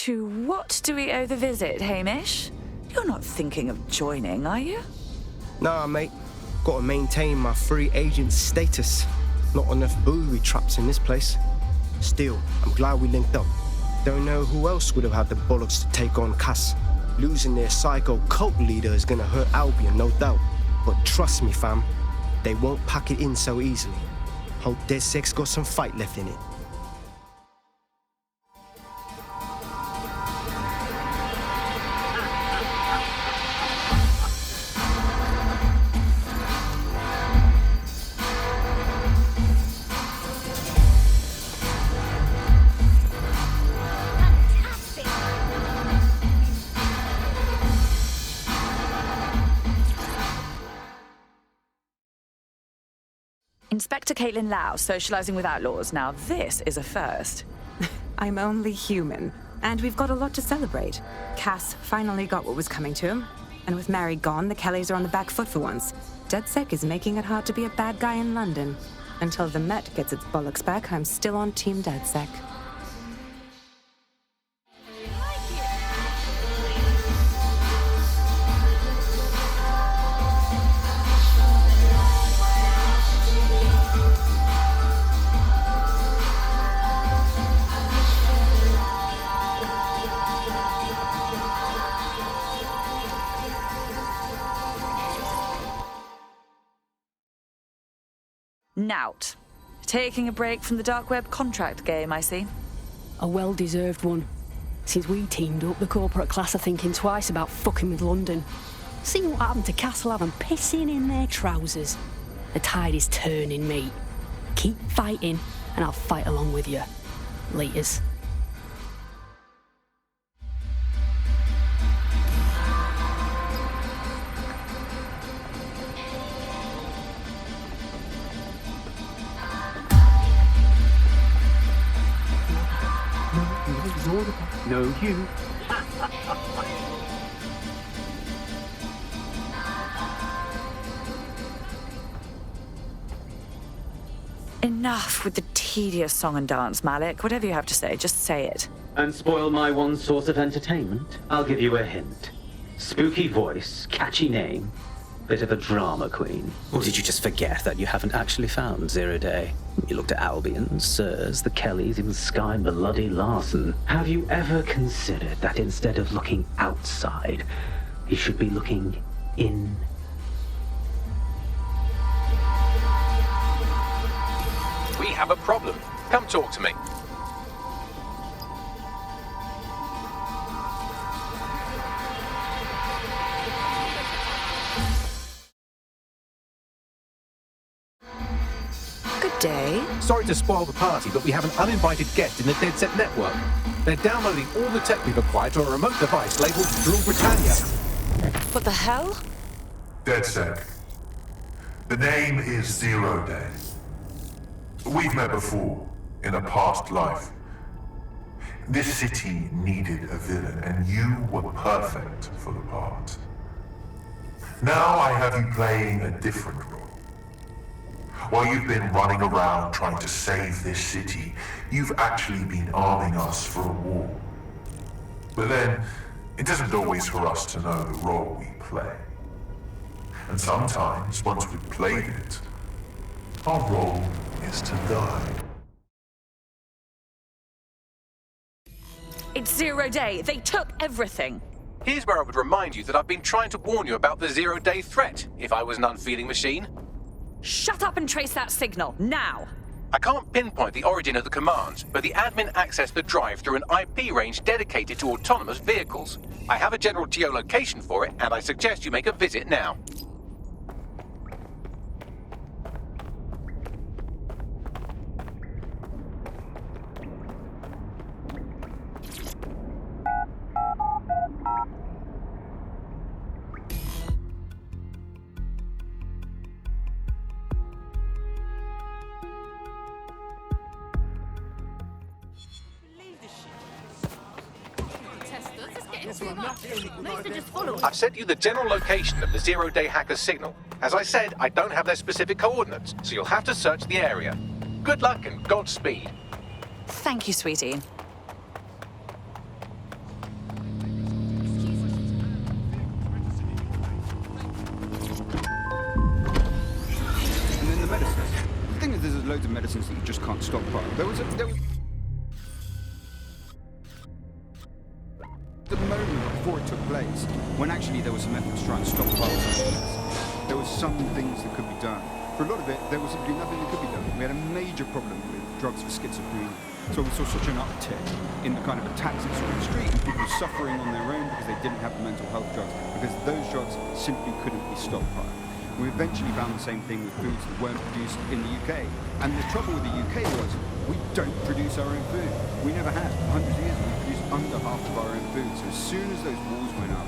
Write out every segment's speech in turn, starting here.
To what do we owe the visit, Hamish? You're not thinking of joining, are you? Nah, mate. Gotta maintain my free agent status. Not enough booby traps in this place. Still, I'm glad we linked up. Don't know who else would have had the bollocks to take on Cass. Losing their psycho cult leader is gonna hurt Albion, no doubt. But trust me, fam, they won't pack it in so easily. Hope DedSec's got some fight left in it. Inspector Caitlin Lau, socializing with outlaws. Now this is a first. I'm only human, and we've got a lot to celebrate. Cass finally got what was coming to him, and with Mary gone, the Kellys are on the back foot for once. DedSec is making it hard to be a bad guy in London. Until the Met gets its bollocks back, I'm still on Team DedSec. Nout. Taking a break from the dark web contract game, I see. A well-deserved one. Since we teamed up, the corporate class are thinking twice about fucking with London. See what happened to Castlehaven pissing in their trousers. The tide is turning, mate. Keep fighting, and I'll fight along with you. Laters. No, you. Enough with the tedious song and dance, Malik. Whatever you have to say, just say it. And spoil my one source of entertainment? I'll give you a hint. Spooky voice, catchy name, bit of a drama queen. Or did you just forget that you haven't actually found Zero Day? You looked at Albion, Sirs, the Kellys, even Sky Bloody Larson. Have you ever considered that instead of looking outside, you should be looking in? We have a problem. Come talk to me. Good day. Sorry to spoil the party, but we have an uninvited guest in the DedSec network. They're downloading all the tech we've acquired to a remote device labeled Drill Britannia. What the hell? DedSec. The name is Zero Day. We've met before, in a past life. This city needed a villain, and you were perfect for the part. Now I have you playing a different role. While you've been running around trying to save this city, you've actually been arming us for a war. But then, it isn't always for us to know the role we play. And sometimes, once we've played it, our role is to die. It's Zero Day. They took everything. Here's where I would remind you that I've been trying to warn you about the zero-day threat, if I was an unfeeling machine. Shut up and trace that signal, now! I can't pinpoint the origin of the command, but the admin accessed the drive through an IP range dedicated to autonomous vehicles. I have a general geolocation for it, and I suggest you make a visit now. I've sent you the general location of the zero-day hacker's signal. As I said, I don't have their specific coordinates, so you'll have to search the area. Good luck and Godspeed. Thank you, sweetie. loads of medicines that you just can't stockpile. There was the moment before it took place when actually there was some effort to try and stockpile some of this. There was some things that could be done. For a lot of it, there was simply nothing that could be done. We had a major problem with drugs for schizophrenia. So we saw such an uptick in the kind of attacks that saw on the street and people suffering on their own because they didn't have the mental health drugs, because those drugs simply couldn't be stockpiled. We eventually found the same thing with foods that weren't produced in the UK. And the trouble with the UK was we don't produce our own food. We never had. For hundreds of years, we produced under half of our own food. So as soon as those walls went up,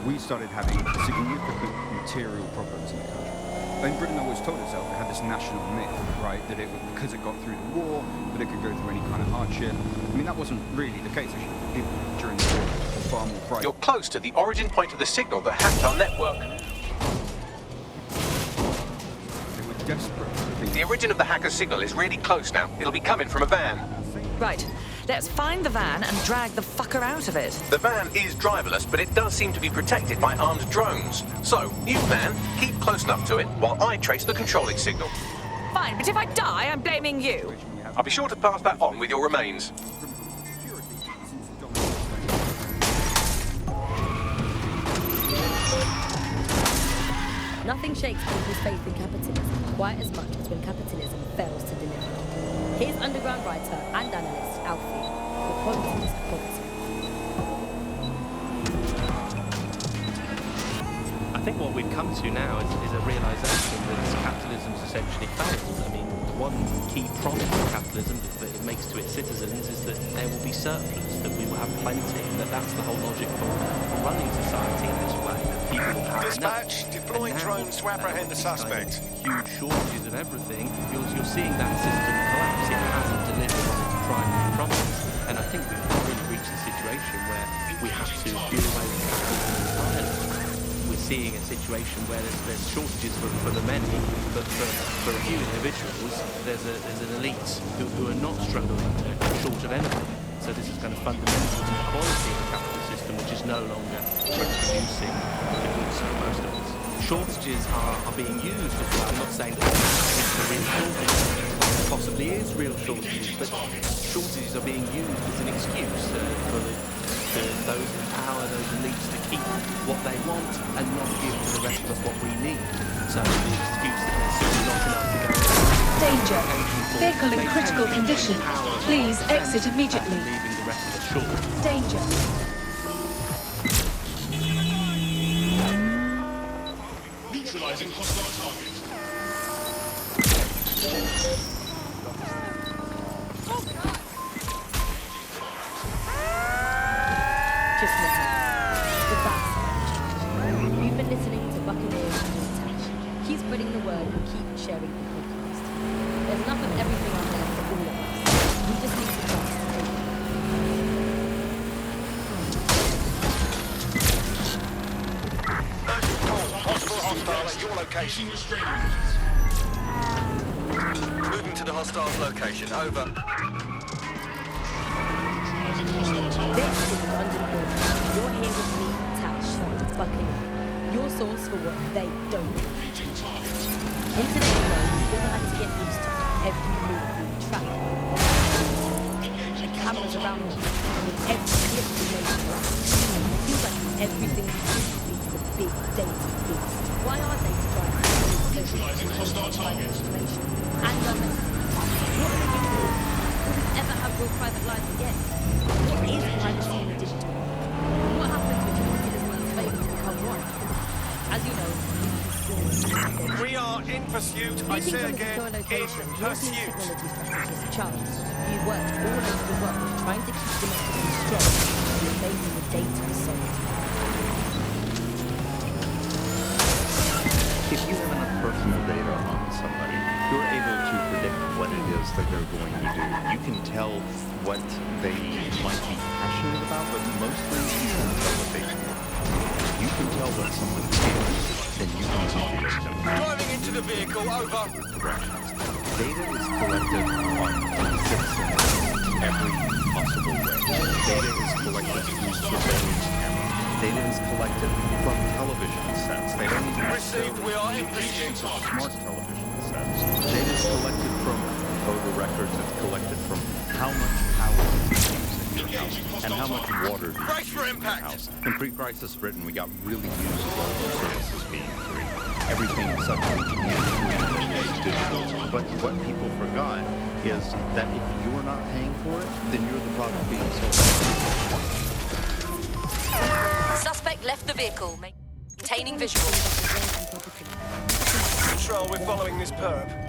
we started having significant material problems in the country. And Britain always told itself it had this national myth, right, that it, because it got through the war, that it could go through any kind of hardship. I mean, that wasn't really the case. Actually, people during the war were far more frightened. You're close to the origin point of the signal that hacked our network. They were desperate. The origin of the hacker's signal is really close now. It'll be coming from a van. Right. Let's find the van and drag the fucker out of it. The van is driverless, but it does seem to be protected by armed drones. So, you van, keep close enough to it while I trace the controlling signal. Fine, but if I die, I'm blaming you. I'll be sure to pass that on with your remains. Nothing shakes people's faith in capitalism quite as much as when capitalism fails to deliver. Here's underground writer and analyst Alfie, The Qualities of Poverty. I think what we've come to now is a realisation that capitalism's essentially failed. I mean, one key promise of capitalism that it makes to its citizens is that there will be surplus, that we will have plenty, and that's the whole logic for running society in this way. That people will have Dispatch, enough. deploying drones to apprehend the suspect. Huge shortages of everything. You're seeing that system collapse. It hasn't delivered on its primary promise. And I think we've really reached a situation where we have to do away with capitalism entirely. We're seeing a situation where there's shortages for the many, but for a few individuals, there's an elite who are not struggling, short of anything. So this is kind of fundamental to the quality of the capitalist system, which is no longer producing the goods for most of us. Shortages are being used as well. I'm not saying that it's a real shortage. It possibly is real shortages, but shortages are being used as an excuse for those in power, those elites, to keep what they want and not give to the rest of us what we need. So the excuse that there's simply not enough to go around. Danger. Vehicle in critical condition. Please exit immediately. Leaving the rest of us short. Danger. Neutralizing hostile target. Just look at the vast. You've been listening to Buccaneers and Tash. Keep spreading the word and keep sharing the podcast. There's enough of everything out there for all of us. We just need to trust. Urgent call. Possible hostile at your location. Moving to the hostile's location. Over. This is London Border. You're here with me, Tash, Buccaneer. Your source for what they don't do. In today's world, we're going to have to get used to every move we track. The cameras around us, and with every clip we make around. It feels like everything we do leads to big data beast. Why are data drivers so information and our messages? What are they doing? Will we ever have real private lives again? What is privacy in the digital world? And what happens when citizens fail to become one? As you know, We are in pursuit. I say again, in pursuit. Technology strategist Charles, you worked all over the world trying to keep democracy strong in the face of the data sovereignty. If you have enough personal data on somebody, you're able to predict what it is that they're going to do. You can tell what they might be passionate about, but mostly you can tell what they do. You can tell what someone is, then you can manipulate them. Driving into the vehicle. Over. Data is collected on citizens every possible way. Data is collected through surveillance cameras. Data is collected from television sets. They don't even Received. We are in pursuit. smart television sets. Data is collected from total records that's collected from how much power you use in your house and how much water you use in your house. In pre-crisis Britain, we got really used to all those services being free. Everything suddenly was digital. But what people forgot is that if you're not paying for it, then you're the product being sold. Suspect left the vehicle, maintaining visual. Control, we're following this perp.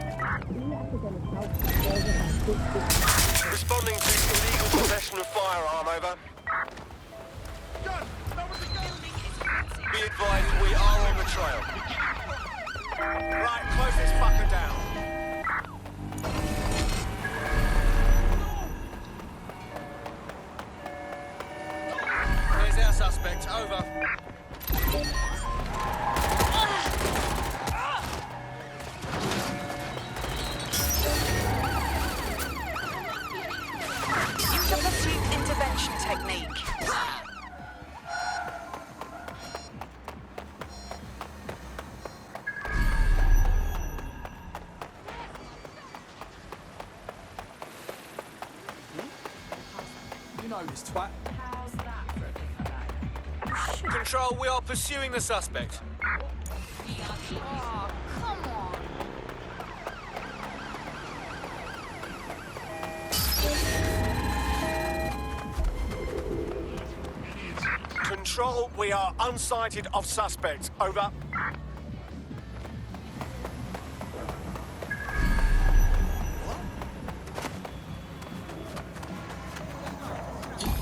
Responding to illegal possession of firearm, over. Be advised, we are on the trail. Right, close this fucker down. Here's our suspect, over. Use a pursuit intervention technique. You know this twat. Control, we are pursuing the suspect. Oh, come on. Control, we are unsighted of suspect. Over.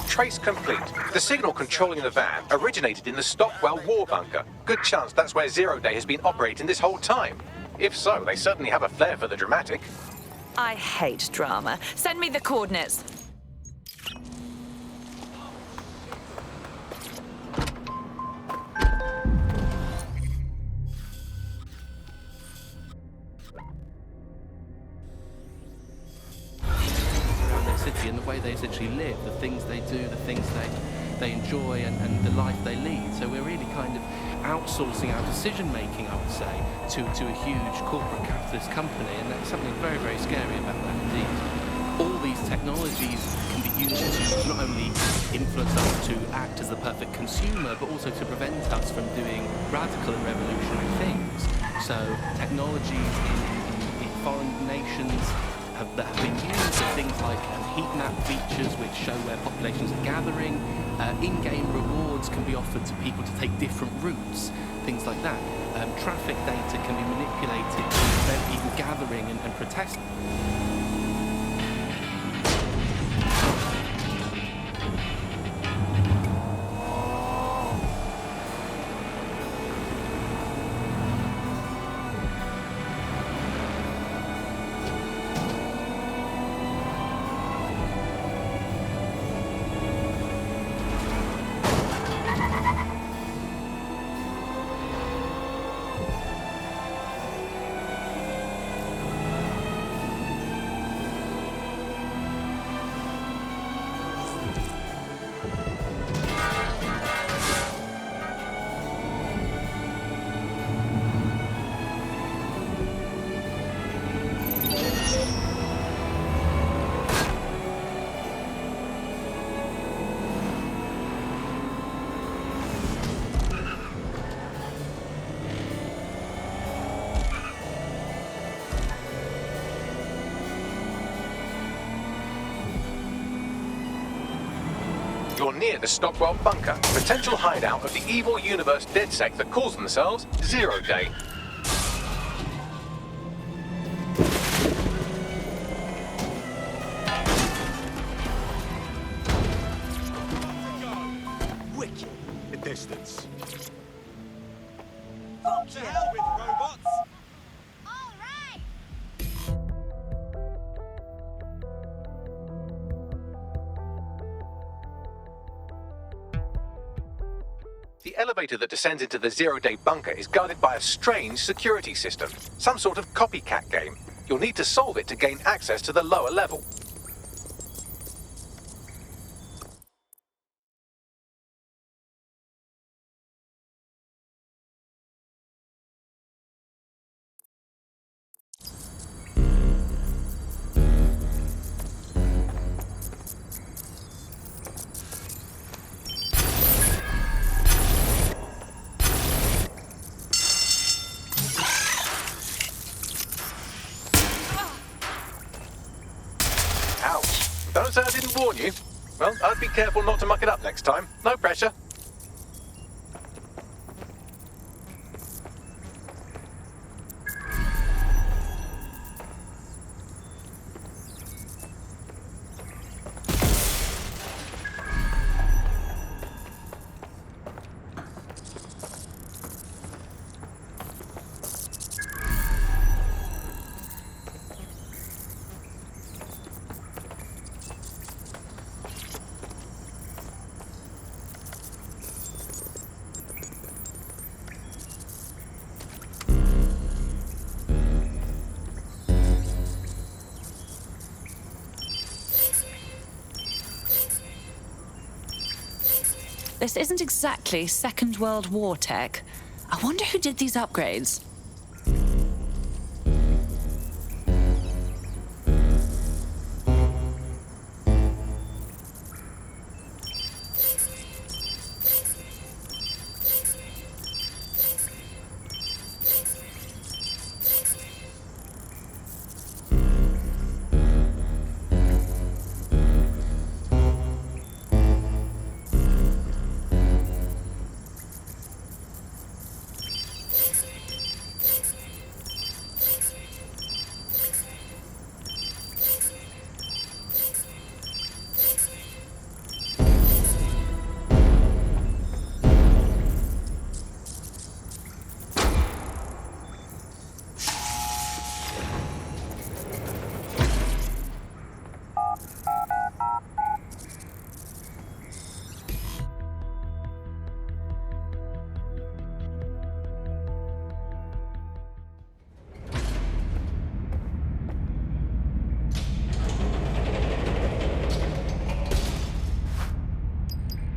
Trace complete. The signal controlling the van originated in the Stockwell war bunker. Good chance that's where Zero Day has been operating this whole time. If so, they certainly have a flair for the dramatic. I hate drama. Send me the coordinates. Around their city and the way they essentially live, the things they do, the things they enjoy, and the life they lead. So we're really kind of outsourcing our decision making, I would say, to a huge corporate capitalist company, and that's something very, very scary about that indeed. All these technologies can be used to not only influence us to act as the perfect consumer, but also to prevent us from doing radical and revolutionary things. So technologies in foreign nations that have been used for things like heat map features which show where populations are gathering. In-game rewards can be offered to people to take different routes, things like that. Traffic data can be manipulated to prevent people gathering and protesting. You're near the Stockwell bunker, potential hideout of the evil universe DedSec that calls themselves Zero Day. Wicked. The distance. Fuck to hell with robots! The elevator that descends into the Zero Day bunker is guarded by a strange security system, some sort of copycat game. You'll need to solve it to gain access to the lower level. warn you. Well, I'd be careful not to muck it up next time. No pressure. This isn't exactly Second World War tech. I wonder who did these upgrades.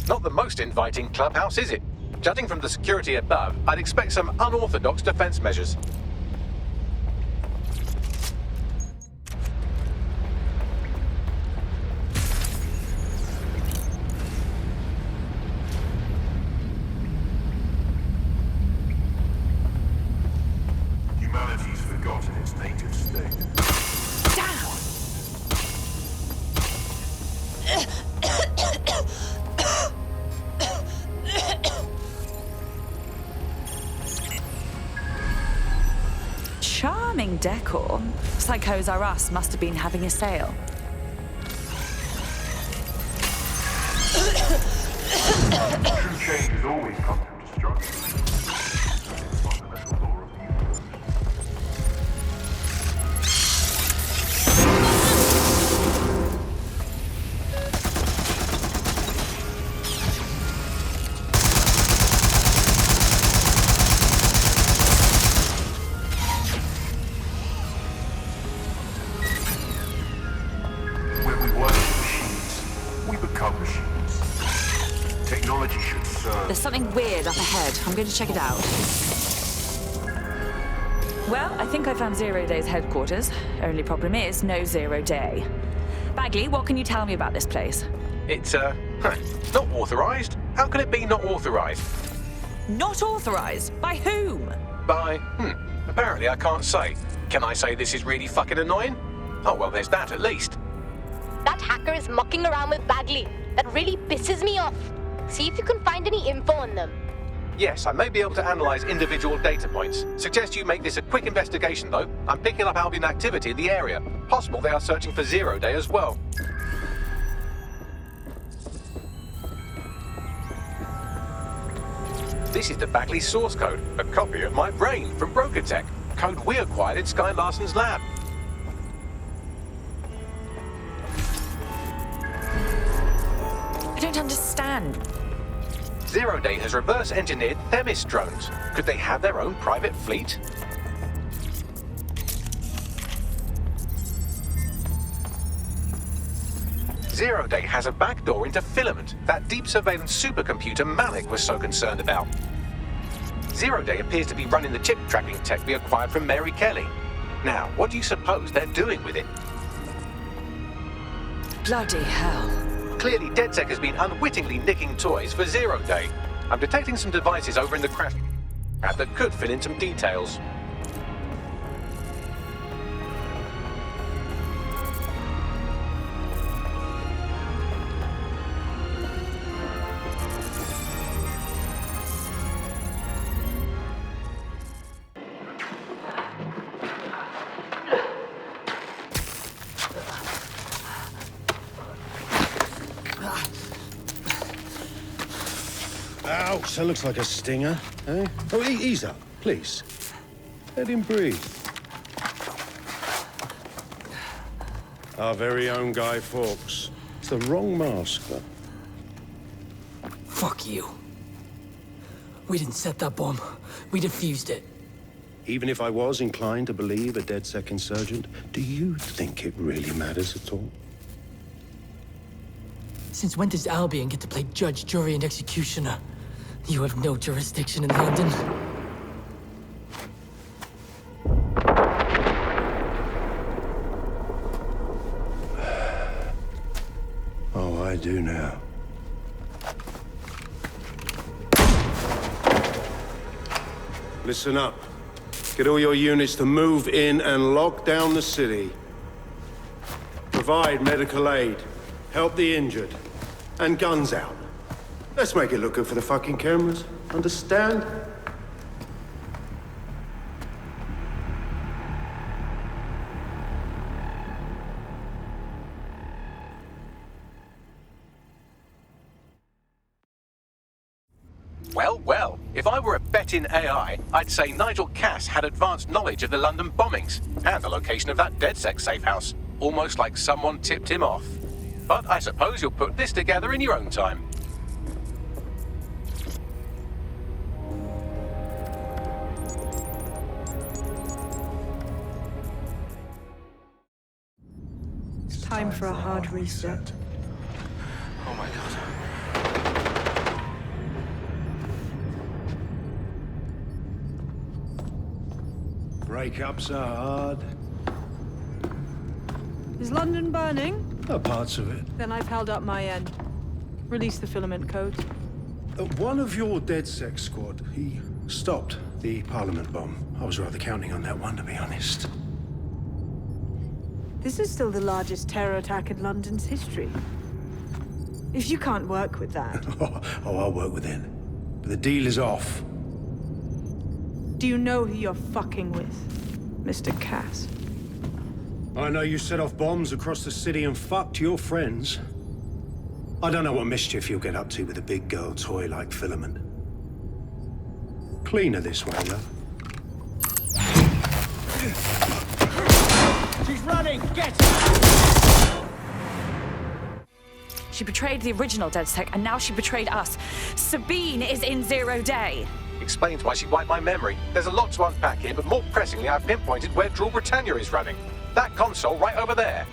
Not the most inviting clubhouse, is it? Judging from the security above, I'd expect some unorthodox defense measures. Humanity's forgotten its native state. Charming decor. Psychos R Us must have been having a sale. True change has always come through destruction. Fundamental law of the universe. When we worship machines, we become machines. Technology should serve. There's something weird up ahead. I'm going to check it out. Well, I think I found Zero Day's headquarters. Only problem is, no Zero Day. Bagley, what can you tell me about this place? It's, not authorized. How can it be not authorized? Not authorized? By whom? By, apparently I can't say. Can I say this is really fucking annoying? Oh, well, there's that at least. That hacker is mucking around with Bagley. That really pisses me off. See if you can find any info on them. Yes, I may be able to analyze individual data points. Suggest you make this a quick investigation, though. I'm picking up Albion activity in the area. Possible they are searching for Zero Day as well. This is the Bagley source code, a copy of my brain from Broker Tech, code we acquired in Sky Larson's lab. I don't understand. Zero Day has reverse-engineered Themis drones. Could they have their own private fleet? Zero Day has a backdoor into Filament, that deep surveillance supercomputer Malik was so concerned about. Zero Day appears to be running the chip tracking tech we acquired from Mary Kelly. Now, what do you suppose they're doing with it? Bloody hell. Clearly, DedSec has been unwittingly nicking toys for Zero Day. I'm detecting some devices over in the crash pad that could fill in some details. that looks like a stinger, eh? Oh, ease up, please. Let him breathe. Our very own Guy Fawkes. It's the wrong mask, though. Fuck you. We didn't set that bomb. We defused it. Even if I was inclined to believe a DedSec insurgent, do you think it really matters at all? Since when does Albion get to play judge, jury, and executioner? You have no jurisdiction in London. Oh, I do now. Listen up. Get all your units to move in and lock down the city. Provide medical aid. Help the injured. And guns out. Let's make it look good for the fucking cameras. Understand? Well, well, if I were a betting AI, I'd say Nigel Cass had advanced knowledge of the London bombings and the location of that DedSec safe house, almost like someone tipped him off. But I suppose you'll put this together in your own time. It's time for a hard reset. Oh my god. Breakups are hard. Is London burning? Parts of it. Then I've held up my end. Release the filament code. One of your DedSec squad, he stopped the Parliament bomb. I was rather counting on that one, to be honest. This is still the largest terror attack in London's history. If you can't work with that... Oh, I'll work with it. But the deal is off. Do you know who you're fucking with, Mr. Cass? I know you set off bombs across the city and fucked your friends. I don't know what mischief you'll get up to with a big girl toy like Filament. Cleaner this way, love. She's running! Get her! She betrayed the original DedSec, and now she betrayed us. Sabine is in 0 day. Explains why she wiped my memory. There's a lot to unpack here, but more pressingly, I've pinpointed where Drool Britannia is running. That console right over there.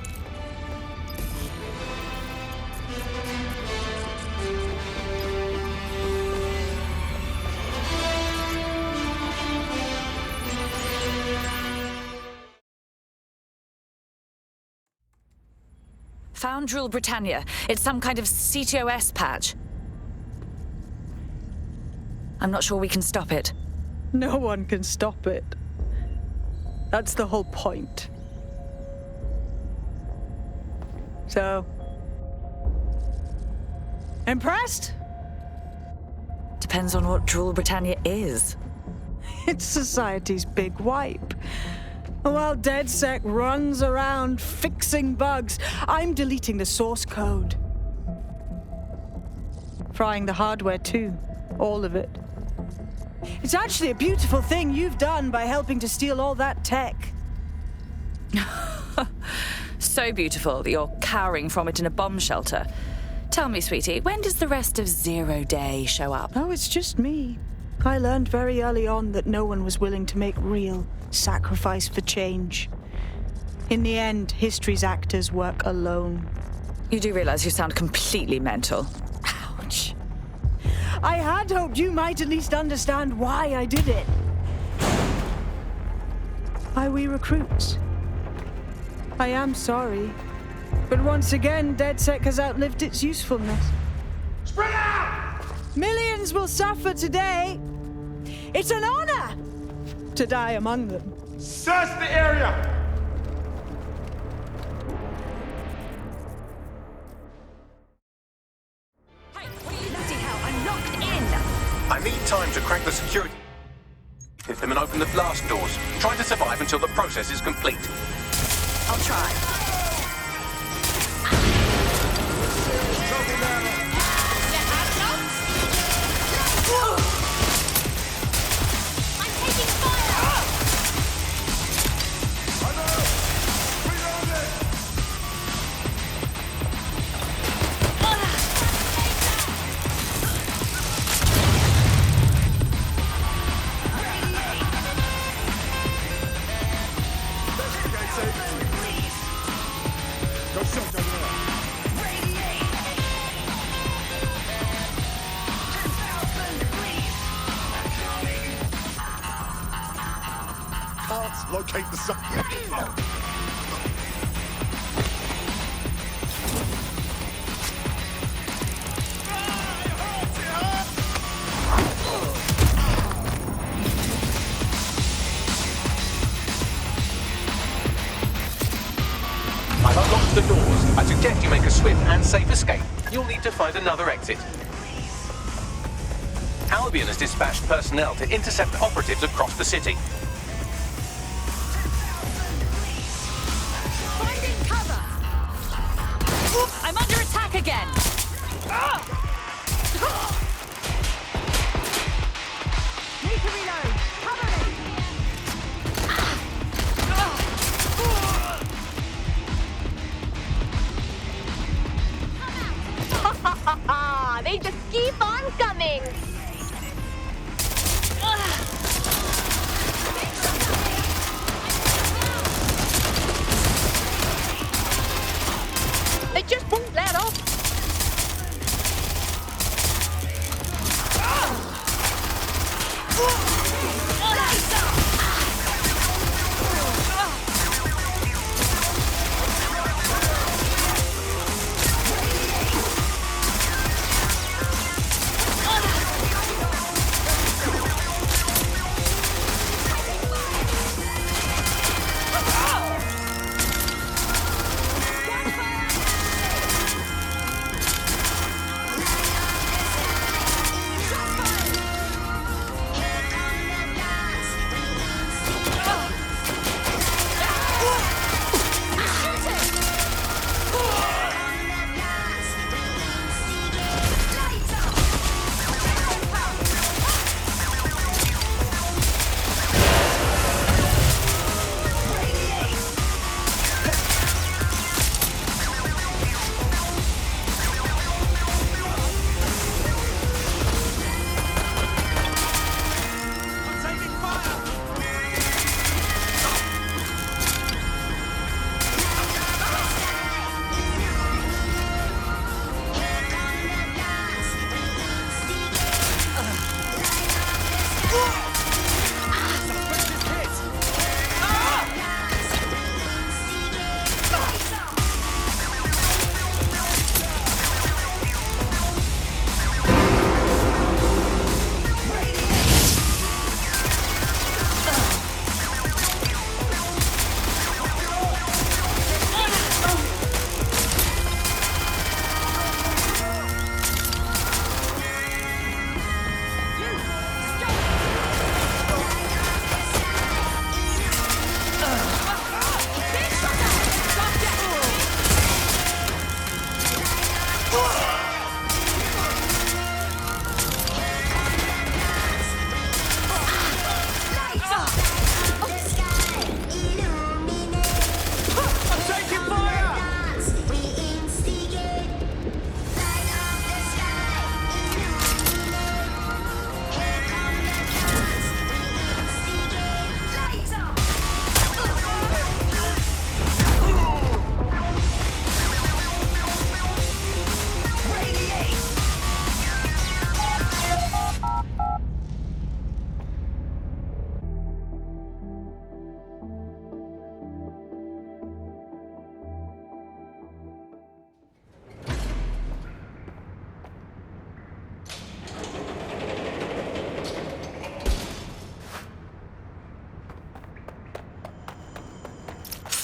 Found Drool Britannia. It's some kind of CTOS patch. I'm not sure we can stop it. No one can stop it. That's the whole point. So... impressed? Depends on what Drool Britannia is. It's society's big wipe. While DedSec runs around fixing bugs, I'm deleting the source code. Frying the hardware too. All of it. It's actually a beautiful thing you've done by helping to steal all that tech. So beautiful that you're cowering from it in a bomb shelter. Tell me, sweetie, when does the rest of 0 day show up? Oh, it's just me. I learned very early on that no one was willing to make real sacrifice for change. In the end, history's actors work alone. You do realize you sound completely mental. Ouch. I had hoped you might at least understand why I did it. Why we recruits. I am sorry, but once again, DedSec has outlived its usefulness. Spread out! Millions will suffer today. It's an honor to die among them. Search the area! I need time to crack the security system and open the blast doors. Try to survive until the process is complete. I'll try. Whoa! parts, locate the subject. I've unlocked the doors. I suggest you make a swift and safe escape. You'll need to find another exit. Albion has dispatched personnel to intercept operatives across the city. Finding cover! I'm under attack again! Need to reload! Cover me! They just keep on coming. They just won't let up.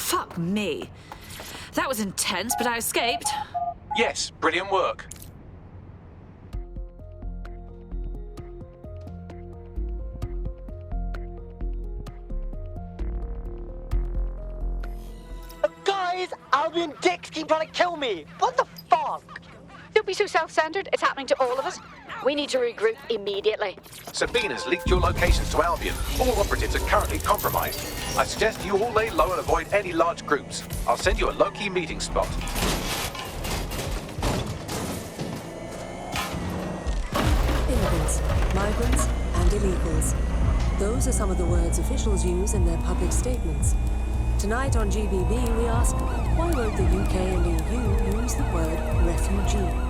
Fuck me. That was intense, but I escaped. Yes, brilliant work. Guys, Albion dicks keep trying to kill me. What the fuck? Don't be so self-centered. It's happening to all of us. We need to regroup immediately. Sabina's leaked your locations to Albion. All operatives are currently compromised. I suggest you all lay low and avoid any large groups. I'll send you a low-key meeting spot. Immigrants, migrants, and illegals. Those are some of the words officials use in their public statements. Tonight on GBB, we ask, why won't the UK and EU use the word refugee?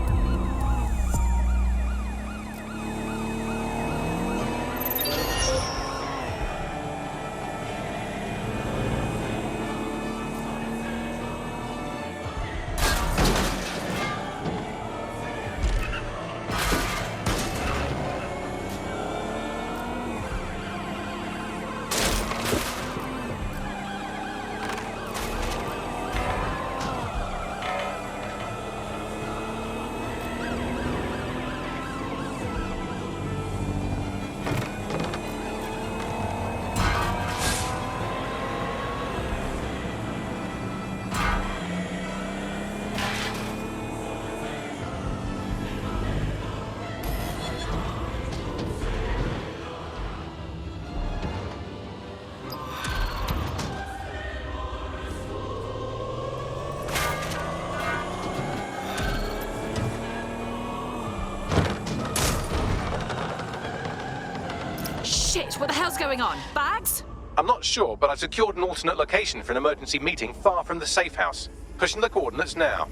Right, what the hell's going on? Bags? I'm not sure, but I secured an alternate location for an emergency meeting far from the safe house. Pushing the coordinates now.